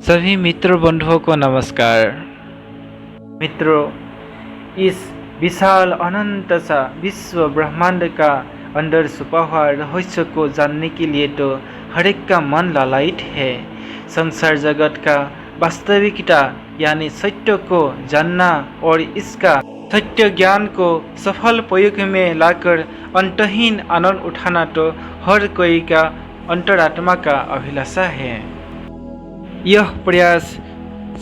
सभी मित्रों बंधुओं को नमस्कार। मित्रों, इस विशाल अनंत सा विश्व ब्रह्मांड का अंदर छुपा हुआ रहस्य को जानने के लिए तो हर एक का मन लालायित है। संसार जगत का वास्तविकता यानी सत्य को जानना और इसका सत्य ज्ञान को सफल प्रयोग में लाकर अंतहीन आनंद उठाना तो हर कोई का अंतरात्मा का अभिलाषा है। यह प्रयास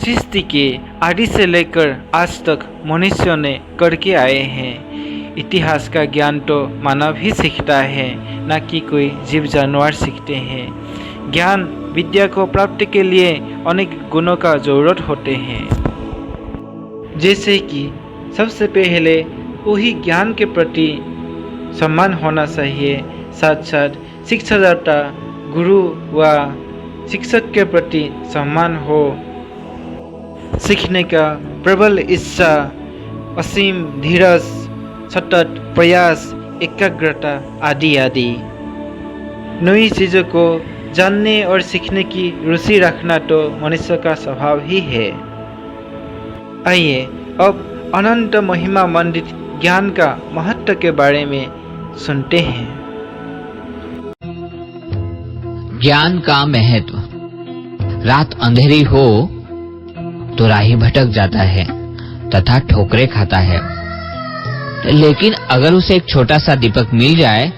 सृष्टि के आदि से लेकर आज तक मनुष्यों ने करके आए हैं। इतिहास का ज्ञान तो मानव ही सीखता है, न कि कोई जीव जानवर सीखते हैं। ज्ञान विद्या को प्राप्ति के लिए अनेक गुणों का जरूरत होते हैं, जैसे कि सबसे पहले वही ज्ञान के प्रति सम्मान होना चाहिए। साथ साथ शिक्षादाता गुरु व शिक्षक के प्रति सम्मान हो, सीखने का प्रबल इच्छा, असीम धीरज, सतत प्रयास, एकाग्रता आदि आदि। नई चीज़ों को जानने और सीखने की रुचि रखना तो मनुष्य का स्वभाव ही है। आइए अब अनंत महिमा मंडित ज्ञान का महत्व के बारे में सुनते हैं। ज्ञान का महत्व। रात अंधेरी हो तो राही भटक जाता है तथा ठोकरें खाता है, लेकिन अगर उसे एक छोटा सा दीपक मिल जाए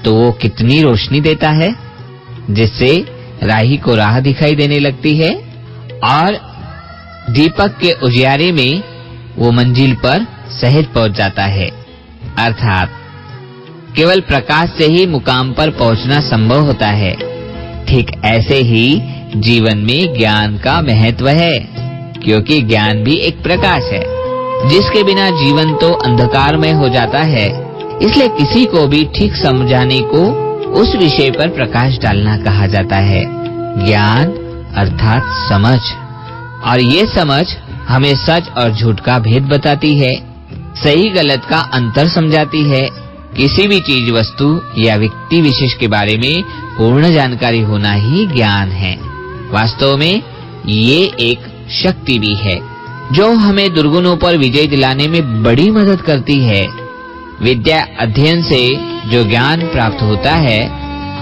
तो वो कितनी रोशनी देता है, जिससे राही को राह दिखाई देने लगती है और दीपक के उजियारे में वो मंजिल पर सहज पहुंच जाता है। अर्थात केवल प्रकाश से ही मुकाम पर पहुंचना संभव होता है। ठीक ऐसे ही जीवन में ज्ञान का महत्व है, क्योंकि ज्ञान भी एक प्रकाश है, जिसके बिना जीवन तो अंधकारमय हो जाता है। इसलिए किसी को भी ठीक समझाने को उस विषय पर प्रकाश डालना कहा जाता है। ज्ञान अर्थात समझ, और ये समझ हमें सच और झूठ का भेद बताती है, सही गलत का अंतर समझाती है। किसी भी चीज, वस्तु या व्यक्ति विशेष के बारे में पूर्ण जानकारी होना ही ज्ञान है। वास्तव में ये एक शक्ति भी है जो हमें दुर्गुणों पर विजय दिलाने में बड़ी मदद करती है। विद्या अध्ययन से जो ज्ञान प्राप्त होता है,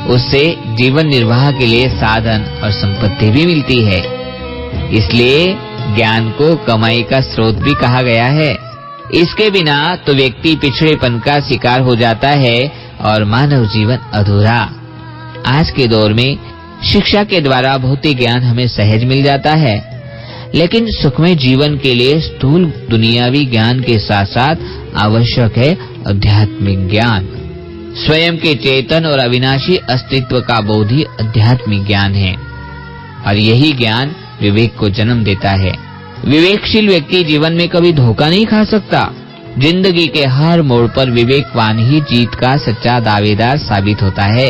उससे जीवन निर्वाह के लिए साधन और संपत्ति भी मिलती है। इसलिए ज्ञान को कमाई का स्रोत भी कहा गया है। इसके बिना तो व्यक्ति पिछड़ेपन का शिकार हो जाता है और मानव जीवन अधूरा। आज के दौर में शिक्षा के द्वारा भौतिक ज्ञान हमें सहज मिल जाता है, लेकिन सुखमय जीवन के लिए स्थूल दुनियावी ज्ञान के साथ साथ आवश्यक है आध्यात्मिक ज्ञान। स्वयं के चेतन और अविनाशी अस्तित्व का बोध ही आध्यात्मिक ज्ञान है, और यही ज्ञान विवेक को जन्म देता है। विवेकशील व्यक्ति जीवन में कभी धोखा नहीं खा सकता। जिंदगी के हर मोड़ पर विवेकवान ही जीत का सच्चा दावेदार साबित होता है।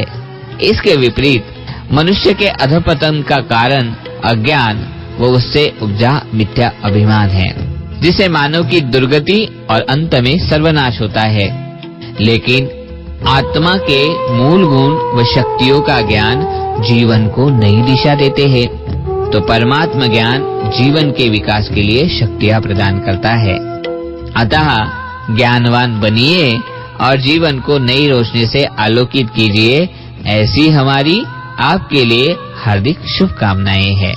इसके विपरीत मनुष्य के अधपतन का कारण अज्ञान व उससे उपजा मिथ्या अभिमान है, जिसे मानव की दुर्गति और अंत में सर्वनाश होता है। लेकिन आत्मा के मूल गुण व शक्तियों का ज्ञान जीवन को नई दिशा देते हैं। तो परमात्मा ज्ञान जीवन के विकास के लिए शक्तियां प्रदान करता है। अतः ज्ञानवान बनिए और जीवन को नई रोशनी से आलोकित कीजिए। ऐसी हमारी आपके लिए हार्दिक शुभकामनाएं हैं।